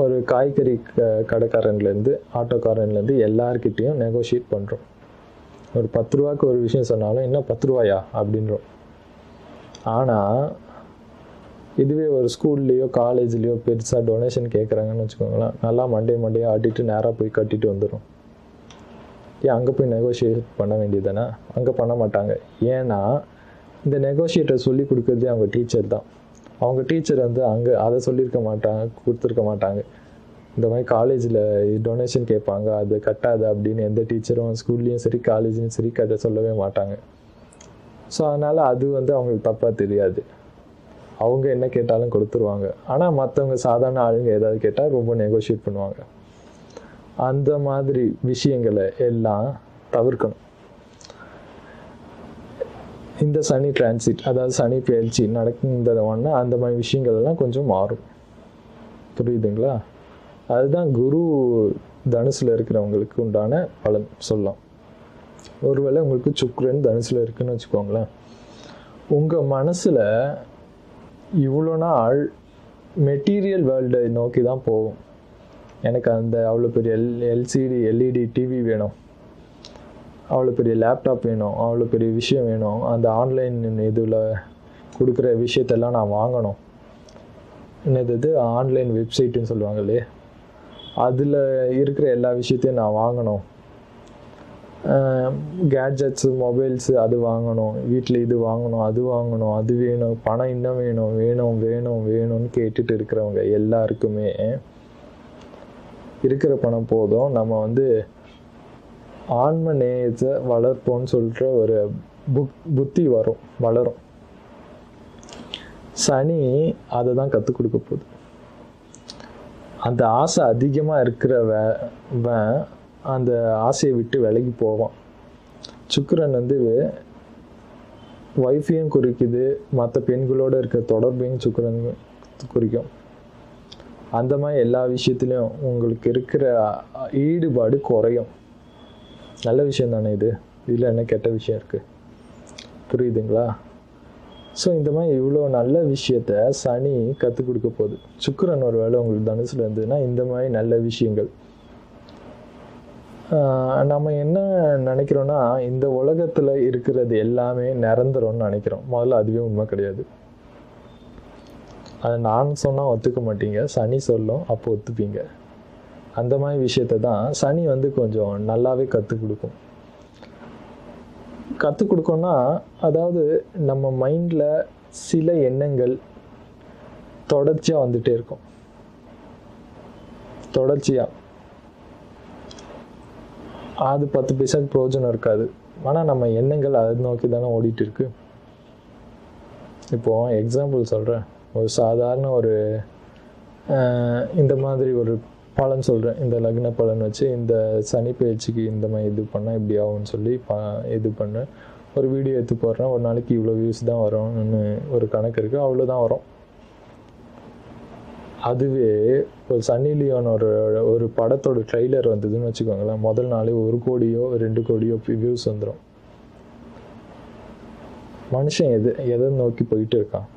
ஒரு காய்கறி கடைக்காரன்லேருந்து ஆட்டோக்காரன்லேருந்து எல்லார்கிட்டையும் நெகோஷியேட் பண்ணுறோம். ஒரு 10 ரூபாய்க்கு ஒரு விஷயம் சொன்னாலும் இன்னும் 10 ரூபாயா அப்படின்றோம். ஆனால் இதுவே ஒரு ஸ்கூல்லையோ காலேஜ்லேயோ பெருசாக டொனேஷன் கேட்குறாங்கன்னு வச்சுக்கோங்களேன், நல்லா மண்டையை ஆட்டிட்டு நேராக போய் கட்டிட்டு வந்துடும். ஏன் அங்கே போய் நெகோஷியேட் பண்ண வேண்டியதுதானே? அங்கே பண்ண மாட்டாங்க. ஏன்னா இந்த நெகோஷியேட்டர் சொல்லி கொடுக்குறதே அவங்க டீச்சர் தான். அவங்க டீச்சர் வந்து அங்கே அதை சொல்லியிருக்க மாட்டாங்க, கொடுத்துருக்க மாட்டாங்க. இந்த மாதிரி காலேஜில் டொனேஷன் கேட்பாங்க, அது கட்டாது அப்படின்னு எந்த டீச்சரும் ஸ்கூல்லேயும் சரி காலேஜ்லேயும் சரி கதை சொல்லவே மாட்டாங்க. ஸோ அதனால் அது வந்து அவங்களுக்கு தப்பாக தெரியாது. அவங்க என்ன கேட்டாலும் கொடுத்துருவாங்க. ஆனால் மற்றவங்க சாதாரண ஆளுங்க ஏதாவது கேட்டால் ரொம்ப நெகோஷியேட் பண்ணுவாங்க. அந்த மாதிரி விஷயங்களை எல்லாம் தவிர்க்கணும். இந்த சனி டிரான்சிட், அதாவது சனி பயிற்சி நடக்குதுன்னா அந்த மாதிரி விஷயங்கள் எல்லாம் கொஞ்சம் மாறும். புரியுதுங்களா? அதுதான் குரு தனுசில் இருக்கிறவங்களுக்கு உண்டான பலன் சொல்லலாம். ஒருவேளை உங்களுக்கு சுக்கிரன் தனுசில் இருக்குன்னு வச்சுக்கோங்களேன், உங்கள் மனசில் இவ்வளோ நாள் மெட்டீரியல் வேர்ல்டை நோக்கி தான் போகும். எனக்கு அந்த அவ்வளோ பெரிய எல்சிடி எல்இடி டிவி வேணும், அவ்வளோ பெரிய லேப்டாப் வேணும், அவ்வளோ பெரிய விஷயம் வேணும், அந்த ஆன்லைன் இதில் கொடுக்குற விஷயத்தெல்லாம் நான் வாங்கணும். என்னது ஆன்லைன் வெப்சைட்டுன்னு சொல்லுவாங்க இல்லையே, அதில் இருக்கிற எல்லா விஷயத்தையும் நான் வாங்கணும். கேட்ஜெட்ஸு மொபைல்ஸு அது வாங்கணும், வீட்டில் இது வாங்கணும், அது வாங்கணும், அது வேணும், பணம் இன்னும் வேணும் வேணும் வேணும் வேணும்னு கேட்டுட்டு இருக்கிறவங்க எல்லாருக்குமே இருக்கிற பணம் போதும், நம்ம வந்து ஆன்ம நேயத்தை வளர்ப்போம்னு சொல்கிற ஒரு புத்தி வளரும். சனி அதை தான் கற்றுக் கொடுக்க போகுது. அந்த ஆசை அதிகமாக இருக்கிறவன் அந்த ஆசையை விட்டு விலகி போவான். சுக்கிரன் வந்து ஒய்ஃபையும் குறிக்குது, மற்ற பெண்களோடு இருக்கிற தொடர்பையும் சுக்கிரன் குறிக்கும். அந்த மாதிரி எல்லா விஷயத்துலையும் உங்களுக்கு இருக்கிற ஈடுபாடு குறையும். நல்ல விஷயம் தானே இது, இதில் என்ன கெட்ட விஷயம் இருக்குது? புரியுதுங்களா? ஸோ இந்த மாதிரி இவ்வளோ நல்ல விஷயத்த சனி கற்றுக் கொடுக்க போகுது. சுக்கிரன் ஒரு வேளை உங்களுக்கு தனுசில் இருந்ததுன்னா இந்த மாதிரி நல்ல விஷயங்கள். நம்ம என்ன நினைக்கிறோன்னா, இந்த உலகத்தில் இருக்கிறது எல்லாமே நிரந்தரம்னு நினைக்கிறோம். முதல்ல அதுவே உண்மை கிடையாது. அதை நான் சொன்னால் ஒத்துக்க மாட்டீங்க, சனி சொல்லும், அப்போ ஒத்துப்பீங்க. அந்த மாதிரி விஷயத்த தான் சனி வந்து கொஞ்சம் நல்லாவே கற்றுக் கொடுக்கும். கற்றுக் கொடுக்கோன்னா, அதாவது நம்ம மைண்டில் சில எண்ணங்கள் தொடர்ச்சியாக வந்துகிட்டே இருக்கும். தொடர்ச்சியாக அது 10 பைசாக்கு பிரயோஜனம் இருக்காது. ஆனால் நம்ம எண்ணங்கள் அதை நோக்கி தானே ஓடிட்டு இருக்கு. இப்போது எக்ஸாம்பிள் சொல்கிறேன். ஒரு சாதாரண ஒரு இந்த மாதிரி ஒரு பலன் சொல்கிறேன். இந்த லக்ன பலன் வச்சு இந்த சனி பயிற்சிக்கு இந்த மாதிரி இது பண்ணால் இப்படி ஆகும்னு சொல்லி இது பண்ணேன். ஒரு வீடியோ எடுத்து போடுறேன். ஒரு நாளைக்கு இவ்வளோ வியூஸ் தான் வரும்னு ஒரு கணக்கு இருக்குது, அவ்வளோதான் வரும். அதுவே ஒரு சன்னி லியோன் ஒரு படத்தோட ட்ரெய்லர் வந்ததுன்னு வச்சுக்கோங்களேன், முதல் நாளே 1 கோடியோ 2 கோடியோ வியூஸ் வந்துடும். மனுஷன் எதை நோக்கி போயிட்டு இருக்கான்,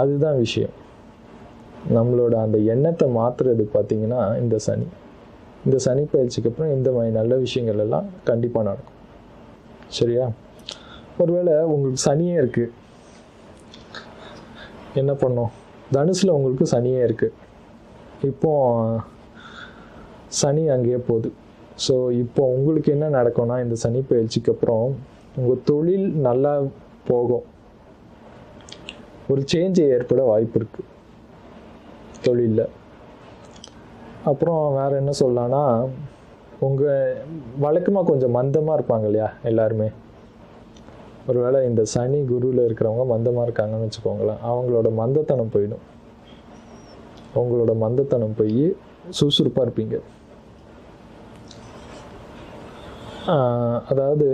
அதுதான் விஷயம். நம்மளோட அந்த எண்ணத்தை மாற்றுறது பார்த்திங்கன்னா இந்த சனி பயிற்சிக்கு அப்புறம் இந்த மாதிரி நல்ல விஷயங்கள் எல்லாம் கண்டிப்பாக நடக்கும். சரியா? ஒருவேளை உங்களுக்கு சனியே இருக்குது, என்ன பண்ணோம்? தனுசில் உங்களுக்கு சனியே இருக்குது. இப்போ சனி அங்கேயே போகுது. ஸோ இப்போ உங்களுக்கு என்ன நடக்கும்னா, இந்த சனி பயிற்சிக்கு அப்புறம் உங்கள் தொழில் நல்லா போகும். ஒரு சேஞ்சு ஏற்பட வாய்ப்பு இருக்குது தொழிலில். அப்புறம் வேறு என்ன சொல்லலான்னா, உங்கள் வழக்கமாக கொஞ்சம் மந்தமாக இருப்பாங்க இல்லையா எல்லாருமே. ஒருவேளை இந்த சனி குருவில் இருக்கிறவங்க மந்தமாக இருக்காங்கன்னு வச்சுக்கோங்களேன், அவங்களோட மந்தத்தனம் போயிடும். உங்களோட மந்தத்தனம் போய் சுறுசுறுப்பாக இருப்பீங்க. அதாவது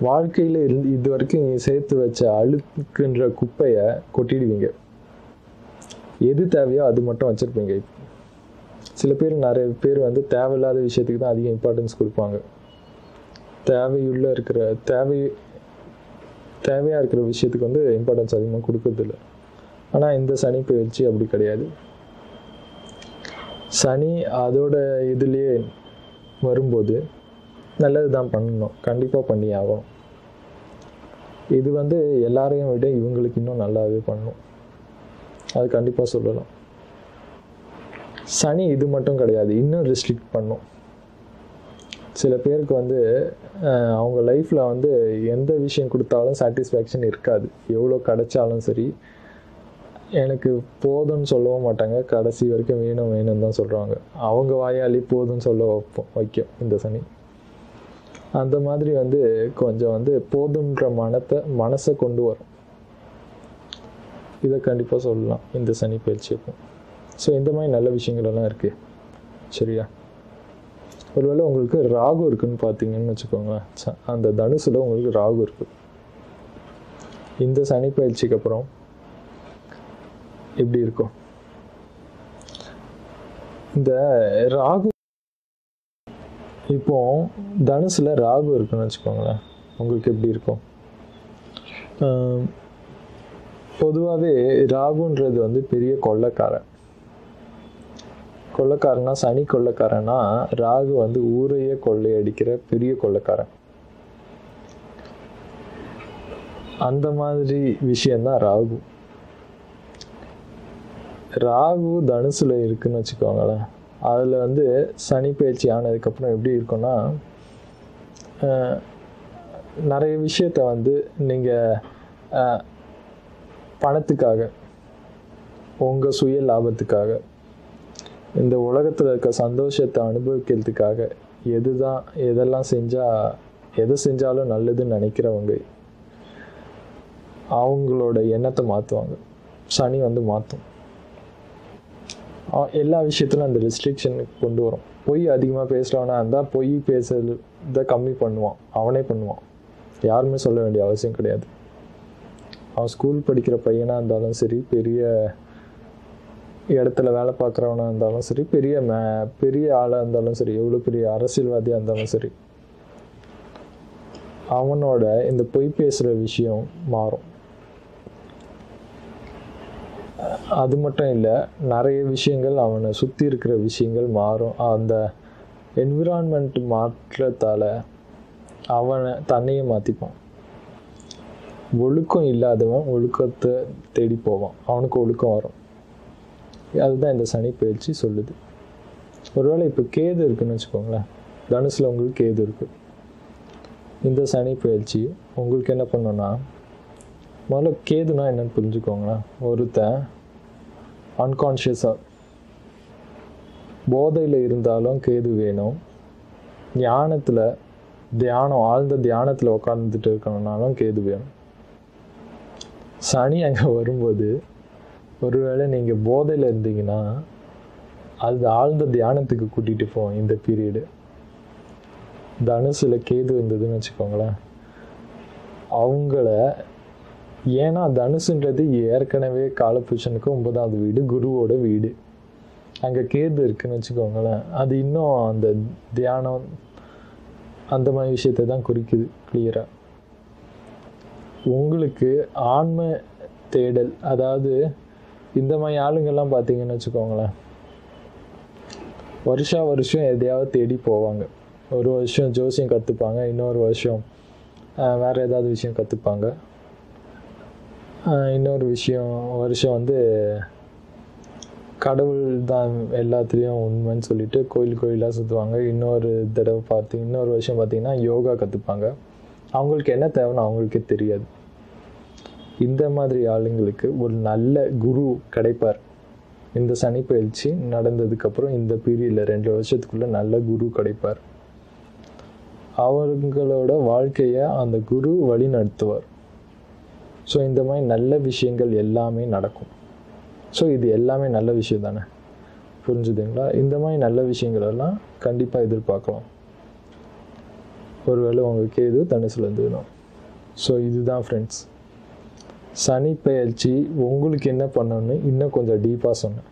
வாழ்க்கையில் இது வரைக்கும் நீங்கள் சேர்த்து வச்ச அழுக்குன்ற குப்பையை கொட்டிடுவீங்க. எது தேவையோ அது மட்டும் வச்சுருப்பீங்க. சில பேர், நிறைய பேர் வந்து தேவையில்லாத விஷயத்துக்கு தான் அதிக இம்பார்ட்டன்ஸ் கொடுப்பாங்க. தேவையாக இருக்கிற விஷயத்துக்கு வந்து இம்பார்ட்டன்ஸ் அதிகமாக கொடுக்கறதில்ல. ஆனால் இந்த சனி பயிற்சி அப்படி கிடையாது. சனி அதோட இதுலேயே வரும்போது நல்லது தான் பண்ணணும், கண்டிப்பாக பண்ணி ஆகும். இது வந்து எல்லாரையும் விட இவங்களுக்கு இன்னும் நல்லாவே பண்ணணும், அது கண்டிப்பாக சொல்லலாம். சனி இது மட்டும் கிடையாது, இன்னும் ரெஸ்ட்ரிக்ட் பண்ணும். சில பேருக்கு வந்து அவங்க லைஃப்பில் வந்து எந்த விஷயம் கொடுத்தாலும் சாட்டிஸ்ஃபேக்ஷன் இருக்காது. எவ்வளோ கிடைச்சாலும் சரி, எனக்கு போதும்னு சொல்லவும் மாட்டாங்க. கடைசி வரைக்கும் வேணும்னு தான் சொல்கிறாங்க. அவங்க வாயாளி போதும்னு சொல்ல வைக்கும் இந்த சனி. அந்த மாதிரி வந்து கொஞ்சம் வந்து போதுன்ற மனசை கொண்டு வரும். இதை கண்டிப்பாக சொல்லலாம் இந்த சனி பயிற்சிக்கும். ஸோ இந்த மாதிரி நல்ல விஷயங்கள் எல்லாம் இருக்குது. சரியா? ஒருவேளை உங்களுக்கு ராகு இருக்குன்னு பார்த்தீங்கன்னு வச்சுக்கோங்களேன், அந்த தனுசில் உங்களுக்கு ராகு இருக்குது. இந்த சனி பயிற்சிக்கு அப்புறம் எப்படி இருக்கும்? இந்த ராகு இப்போ தனுசில் ராகு இருக்குன்னு வச்சுக்கோங்களேன், உங்களுக்கு எப்படி இருக்கும்? பொதுவாகவே ராகுன்றது வந்து பெரிய கொள்ளைக்காரனா, சனி கொள்ளைக்காரனா, ராகு வந்து ஊரையே கொள்ளையடிக்கிற பெரிய கொள்ளைக்காரன். அந்த மாதிரி விஷயந்தான் ராகு. ராகு தனுசுல இருக்குன்னு வச்சுக்கோங்களேன், அதில் வந்து சனி பயிற்சி ஆனதுக்கப்புறம் எப்படி இருக்குன்னா, நிறைய விஷயத்த வந்து நீங்கள் பணத்துக்காக, உங்கள் சுய லாபத்துக்காக இந்த உலகத்தில் இருக்க சந்தோஷத்தை அனுபவிக்கிறதுக்காக எதெல்லாம் எதை செஞ்சாலும் நல்லதுன்னு நினைக்கிறவங்க அவங்களோட எண்ணத்தை மாற்றுவாங்க. சனி வந்து மாற்றும். எல்லா விஷயத்துலையும் அந்த ரெஸ்ட்ரிக்ஷனுக்கு கொண்டு வரும். பொய் அதிகமாக பேசுகிறவனா இருந்தால் பொய் பேசுறத கம்மி பண்ணுவான், அவனே பண்ணுவான். யாருமே சொல்ல வேண்டிய அவசியம் கிடையாது. அவன் ஸ்கூல் படிக்கிற பையனாக இருந்தாலும் சரி, பெரிய இடத்துல வேலை பார்க்குறவனாக இருந்தாலும் சரி, பெரிய ஆளாக இருந்தாலும் சரி, எவ்வளோ பெரிய அரசியல்வாதியாக இருந்தாலும் சரி, அவனோட இந்த பொய் பேசுகிற விஷயம் மாறும். அது மட்டும் இல்லை, நிறைய விஷயங்கள் அவனை சுற்றி இருக்கிற விஷயங்கள் மாறும். அந்த என்விரான்மெண்ட் மாற்றத்தால் அவனை தன்னையே மாற்றிப்பான். ஒழுக்கம் இல்லாதவன் ஒழுக்கத்தை தேடி போவான், அவனுக்கு ஒழுக்கம் வரும். அதுதான் இந்த சனி பயிற்சி சொல்லுது. ஒருவேளை இப்போ கேது இருக்குன்னு வச்சுக்கோங்களேன், தனுசில் உங்களுக்கு கேது இருக்குது. இந்த சனி பயிற்சி உங்களுக்கு என்ன பண்ணுன்னா, முதல்ல கேதுனா என்னன்னு புரிஞ்சுக்கோங்களேன். ஒருத்தன் அன்கான்ஷியஸாக போதையில் இருந்தாலும் கேது வேணும், ஆழ்ந்த தியானத்தில் உட்காந்துட்டு இருக்கணும்னாலும் கேது வேணும். சனி அங்கே வரும்போது ஒருவேளை நீங்கள் போதையில் இருந்தீங்கன்னா அது ஆழ்ந்த தியானத்துக்கு கூட்டிகிட்டு போவோம். இந்த பீரியடு தனுசில் கேது இருந்ததுன்னு வச்சுக்கோங்களேன், அவங்கள, ஏன்னா தனுசுன்றது ஏற்கனவே காலபுருஷனுக்கு 9வது வீடு, குருவோட வீடு. அங்கே கேது இருக்குன்னு வச்சுக்கோங்களேன், அது இன்னும் அந்த தியானம் அந்த மாதிரி விஷயத்தை தான் குறிக்குது கிளியராக. உங்களுக்கு ஆன்ம தேடல், அதாவது இந்த மாதிரி ஆளுங்கள்லாம் பார்த்தீங்கன்னு வச்சுக்கோங்களேன், வருஷம் எதையாவது தேடி போவாங்க. ஒரு வருஷம் ஜோசியம் கற்றுப்பாங்க, இன்னொரு வருஷம் வேறு ஏதாவது விஷயம் கற்றுப்பாங்க, இன்னொரு வருஷம் வந்து கடவுள் தான் எல்லாத்துலேயும் உண்மைன்னு சொல்லிட்டு கோயிலாக சுற்றுவாங்க. இன்னொரு வருஷம் பார்த்திங்கன்னா யோகா கற்றுப்பாங்க. அவங்களுக்கு என்ன தேவைன்னு அவங்களுக்கே தெரியாது. இந்த மாதிரி ஆளுங்களுக்கு ஒரு நல்ல குரு கிடைப்பார். இந்த சனி பயிற்சி நடந்ததுக்கப்புறம் இந்த பீரியடில் 2 வருஷத்துக்குள்ளே நல்ல குரு கிடைப்பார். அவங்களோட வாழ்க்கையை அந்த குரு வழி நடத்துவார். ஸோ இந்த மாதிரி நல்ல விஷயங்கள் எல்லாமே நடக்கும். ஸோ இது எல்லாமே நல்ல விஷயம் தானே, புரிஞ்சுதுங்களா? இந்த மாதிரி நல்ல விஷயங்கள் எல்லாம் கண்டிப்பாக எதிர்பார்க்கலாம். ஒருவேளை உங்களுக்கு கேது தனுசுலேருந்து வேணும். ஸோ இதுதான் ஃப்ரெண்ட்ஸ், சனி பயிற்சி உங்களுக்கு என்ன பண்ணணும்னு இன்னும் கொஞ்சம் டீப்பாக சொன்னேன்.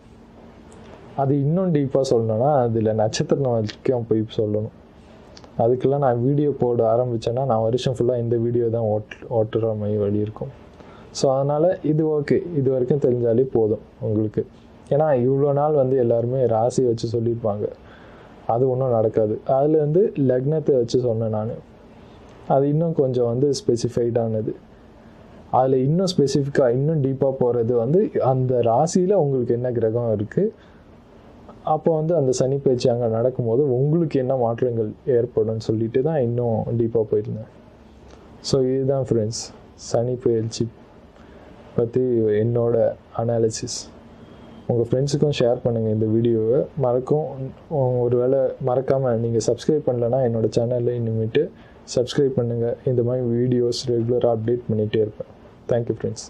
அது இன்னும் டீப்பாக சொல்லணும்னா அதில் நட்சத்திரம் வரைக்கும் போய் சொல்லணும். அதுக்கெல்லாம் நான் வீடியோ போட ஆரம்பித்தேன்னா நான் வருஷம் ஃபுல்லாக இந்த வீடியோ தான் ஓட்டுற மாதிரி வழி இருக்கும். ஸோ அதனால் இது ஓகே, இது வரைக்கும் தெரிஞ்சாலே போதும் உங்களுக்கு. ஏன்னா இவ்வளோ நாள் வந்து எல்லாருமே ராசி வச்சு சொல்லியிருப்பாங்க, அது ஒன்றும் நடக்காது. அதில் வந்து லக்னத்தை வச்சு சொன்னேன் நான், அது இன்னும் கொஞ்சம் வந்து ஸ்பெசிஃபைடானது. அதில் இன்னும் ஸ்பெசிஃபிக்காக இன்னும் டீப்பாக போகிறது வந்து அந்த ராசியில் உங்களுக்கு என்ன கிரகம் இருக்குது, அப்போ வந்து அந்த சனி பயிற்சி அங்கே நடக்கும்போது உங்களுக்கு என்ன மாற்றங்கள் ஏற்படும்னு சொல்லிட்டு தான் இன்னும் டீப்பாக போயிருந்தேன். ஸோ இதுதான் ஃப்ரெண்ட்ஸ் சனி பயிற்சி பற்றி என்னோட அனாலிசிஸ். உங்கள் ஃப்ரெண்ட்ஸுக்கும் ஷேர் பண்ணுங்கள் இந்த வீடியோவை. ஒருவேளை மறக்காமல் நீங்கள் சப்ஸ்கிரைப் பண்ணலைன்னா என்னோடய சேனலில் இனிமேட்டு சப்ஸ்கிரைப் பண்ணுங்கள். இந்த மாதிரி வீடியோஸ் ரெகுலராக அப்டேட் பண்ணிகிட்டே இருப்பேன். Thank you friends.